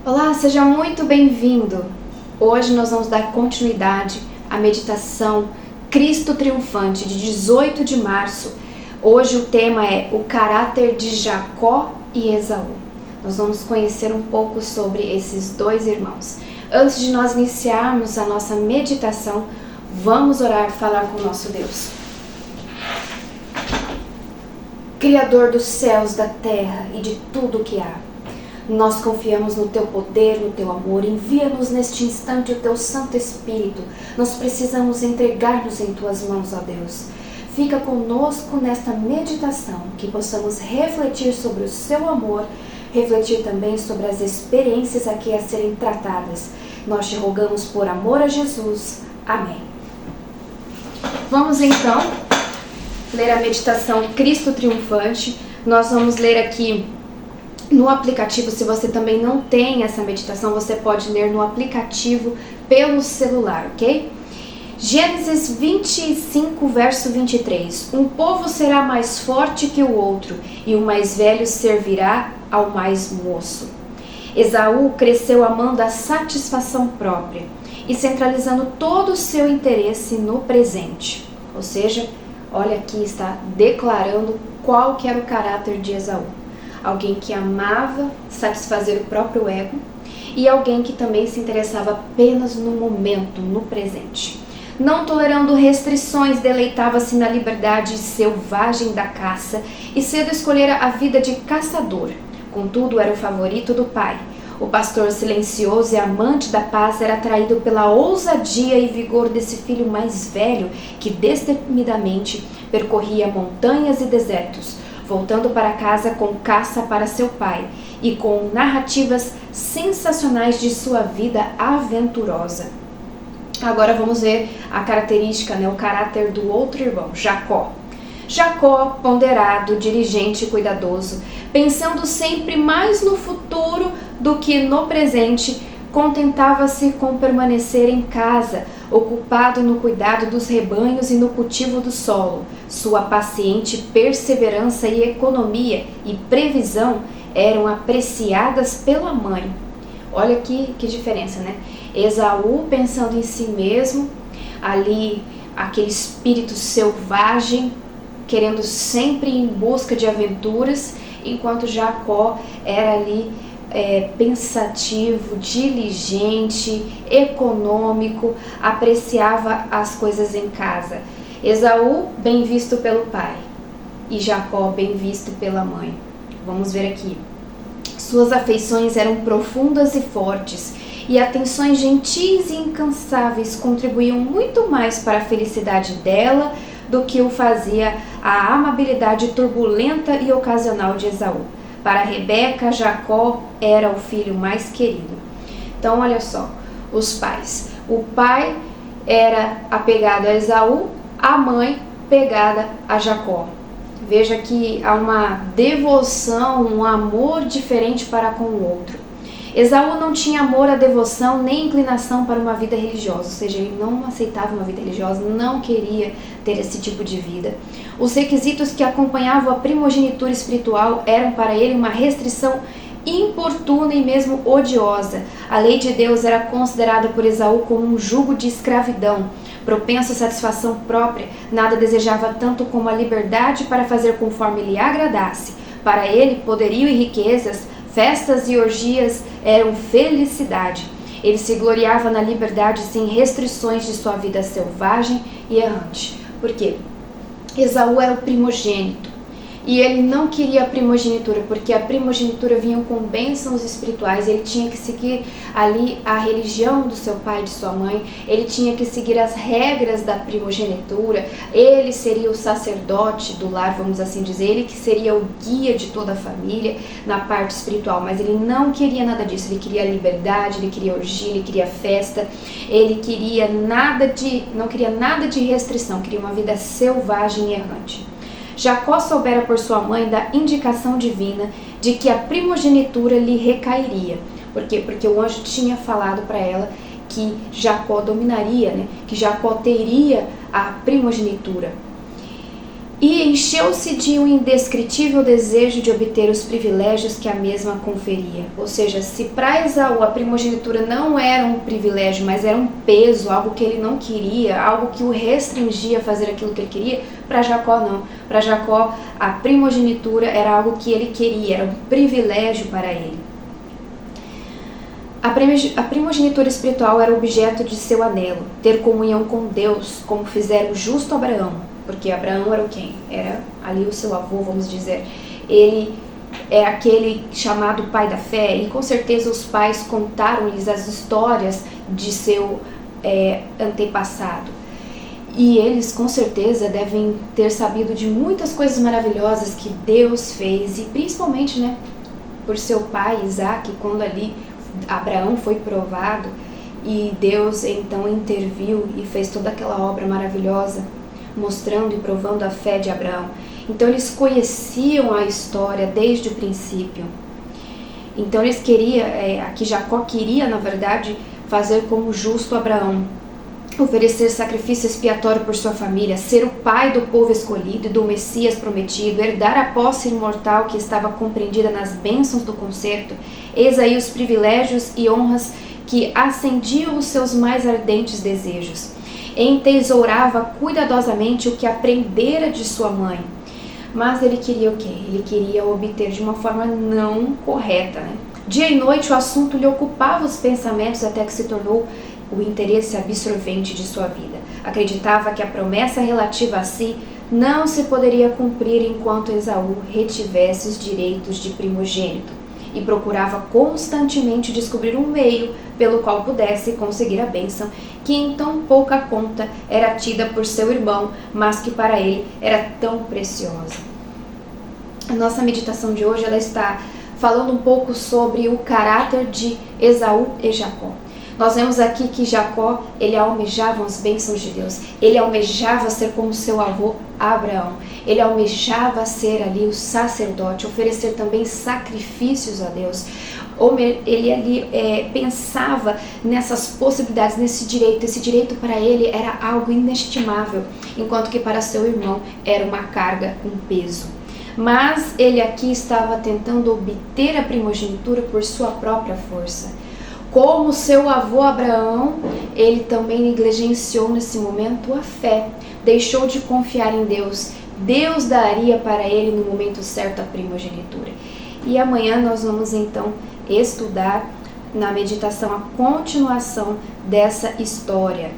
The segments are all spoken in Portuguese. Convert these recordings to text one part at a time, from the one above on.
Olá, seja muito bem-vindo! Hoje nós vamos dar continuidade à meditação Cristo Triunfante, de 18 de março. Hoje o tema é o caráter de Jacó e Esaú. Nós vamos conhecer um pouco sobre esses dois irmãos. Antes de nós iniciarmos a nossa meditação, vamos orar e falar com o nosso Deus. Criador dos céus, da terra e de tudo o que há, nós confiamos no Teu poder, no Teu amor. Envia-nos neste instante o Teu Santo Espírito. Nós precisamos entregar-nos em Tuas mãos, ó Deus. Fica conosco nesta meditação, que possamos refletir sobre o Seu amor, refletir também sobre as experiências aqui a serem tratadas. Nós te rogamos por amor a Jesus. Amém. Vamos então ler a meditação Cristo Triunfante. Nós vamos ler aqui no aplicativo. Se você também não tem essa meditação, você pode ler no aplicativo pelo celular, ok? Gênesis 25, verso 23. Um povo será mais forte que o outro, e o mais velho servirá ao mais moço. Esaú cresceu amando a satisfação própria e centralizando todo o seu interesse no presente. Ou seja, olha aqui, está declarando qual que era o caráter de Esaú. Alguém que amava satisfazer o próprio ego e alguém que também se interessava apenas no momento, no presente. Não tolerando restrições, deleitava-se na liberdade selvagem da caça e cedo escolhera a vida de caçador. Contudo, era o favorito do pai. O pastor silencioso e amante da paz era atraído pela ousadia e vigor desse filho mais velho que destemidamente percorria montanhas e desertos, voltando para casa com caça para seu pai e com narrativas sensacionais de sua vida aventurosa. Agora vamos ver a característica, o caráter do outro irmão, Jacó. Jacó, ponderado, diligente e cuidadoso, pensando sempre mais no futuro do que no presente, contentava-se com permanecer em casa, ocupado no cuidado dos rebanhos e no cultivo do solo. Sua paciente perseverança e economia e previsão eram apreciadas pela mãe. Olha aqui que diferença, né? Esaú pensando em si mesmo, ali aquele espírito selvagem, querendo sempre ir em busca de aventuras, enquanto Jacó era ali pensativo, diligente, econômico, apreciava as coisas em casa. Esaú bem visto pelo pai e Jacó bem visto pela mãe. Vamos ver aqui. Suas afeições eram profundas e fortes, e atenções gentis e incansáveis contribuíam muito mais para a felicidade dela do que o fazia a amabilidade turbulenta e ocasional de Esaú. Para Rebeca, Jacó era o filho mais querido. Então, olha só, os pais. O pai era apegado a Esaú, a mãe pegada a Jacó. Veja que há uma devoção, um amor diferente para com o outro. Esaú não tinha amor à devoção nem inclinação para uma vida religiosa, ou seja, ele não aceitava uma vida religiosa, não queria ter esse tipo de vida. Os requisitos que acompanhavam a primogenitura espiritual eram para ele uma restrição importuna e mesmo odiosa. A lei de Deus era considerada por Esaú como um jugo de escravidão. Propenso à satisfação própria, nada desejava tanto como a liberdade para fazer conforme lhe agradasse. Para ele, poderio e riquezas, festas e orgias eram felicidade. Ele se gloriava na liberdade sem restrições de sua vida selvagem e errante. Por quê? Esaú era o primogênito. E ele não queria a primogenitura, porque a primogenitura vinha com bênçãos espirituais. Ele tinha que seguir ali a religião do seu pai e de sua mãe. Ele tinha que seguir as regras da primogenitura. Ele seria o sacerdote do lar, vamos assim dizer. Ele que seria o guia de toda a família na parte espiritual. Mas ele não queria nada disso. Ele queria liberdade, ele queria orgia, ele queria festa. Ele queria não queria nada de restrição. Queria uma vida selvagem e errante. Jacó soubera por sua mãe da indicação divina de que a primogenitura lhe recairia. Por quê? Porque o anjo tinha falado para ela que Jacó dominaria, que Jacó teria a primogenitura. e encheu-se de um indescritível desejo de obter os privilégios que a mesma conferia. Ou seja, se para Esaú a primogenitura não era um privilégio, mas era um peso, algo que ele não queria, algo que o restringia a fazer aquilo que ele queria, para Jacó não. Para Jacó a primogenitura era algo que ele queria, era um privilégio para ele. A primogenitura espiritual era o objeto de seu anelo, ter comunhão com Deus, como fizera o justo Abraão. Porque Abraão era quem? Era ali o seu avô, vamos dizer. Ele é aquele chamado pai da fé, e com certeza os pais contaram-lhes as histórias de seu antepassado. E eles com certeza devem ter sabido de muitas coisas maravilhosas que Deus fez, e principalmente, né, por seu pai Isaac, quando ali Abraão foi provado e Deus então interviu e fez toda aquela obra maravilhosa, mostrando e provando a fé de Abraão. Então eles conheciam a história desde o princípio. Então eles queriam, aqui Jacó queria na verdade fazer como o justo Abraão, oferecer sacrifício expiatório por sua família, ser o pai do povo escolhido e do Messias prometido, herdar a posse imortal que estava compreendida nas bênçãos do concerto. Eis aí os privilégios e honras que acendiam os seus mais ardentes desejos. Entesourava cuidadosamente o que aprendera de sua mãe. Mas ele queria o quê? Ele queria obter de uma forma não correta, né? Dia e noite o assunto lhe ocupava os pensamentos até que se tornou o interesse absorvente de sua vida. Acreditava que a promessa relativa a si não se poderia cumprir enquanto Esaú retivesse os direitos de primogênito, e procurava constantemente descobrir um meio pelo qual pudesse conseguir a bênção, que em tão pouca conta era tida por seu irmão, mas que para ele era tão preciosa. A nossa meditação de hoje ela está falando um pouco sobre o caráter de Esaú e Jacó. Nós vemos aqui que Jacó, ele almejava as bênçãos de Deus, ele almejava ser como seu avô Abraão, ele almejava ser ali o sacerdote, oferecer também sacrifícios a Deus. Ele ali pensava nessas possibilidades, nesse direito. Esse direito para ele era algo inestimável, enquanto que para seu irmão era uma carga, um peso. Mas ele aqui estava tentando obter a primogenitura por sua própria força. Como seu avô Abraão, ele também negligenciou nesse momento a fé, deixou de confiar em Deus. Deus daria para ele no momento certo a primogenitura. E amanhã nós vamos então estudar na meditação a continuação dessa história,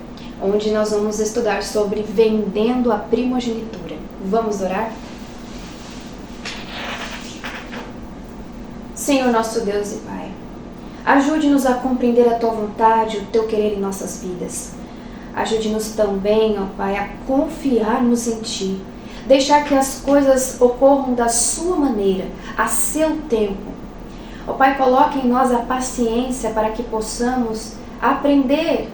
onde nós vamos estudar sobre vendendo a primogenitura. Vamos orar? Senhor nosso Deus e Pai, ajude-nos a compreender a Tua vontade, o Teu querer em nossas vidas. Ajude-nos também, ó Pai, a confiarmos em Ti. Deixar que as coisas ocorram da Sua maneira, a seu tempo. Ó Pai, coloque em nós a paciência para que possamos aprender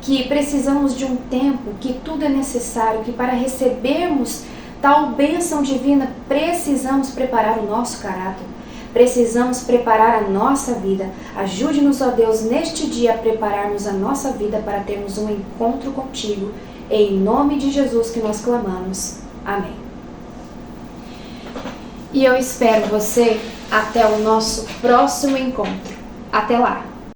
que precisamos de um tempo, que tudo é necessário, que para recebermos tal bênção divina precisamos preparar o nosso caráter. Precisamos preparar a nossa vida. Ajude-nos, ó Deus, neste dia a prepararmos a nossa vida para termos um encontro contigo. Em nome de Jesus que nós clamamos. Amém. E eu espero você até o nosso próximo encontro. Até lá!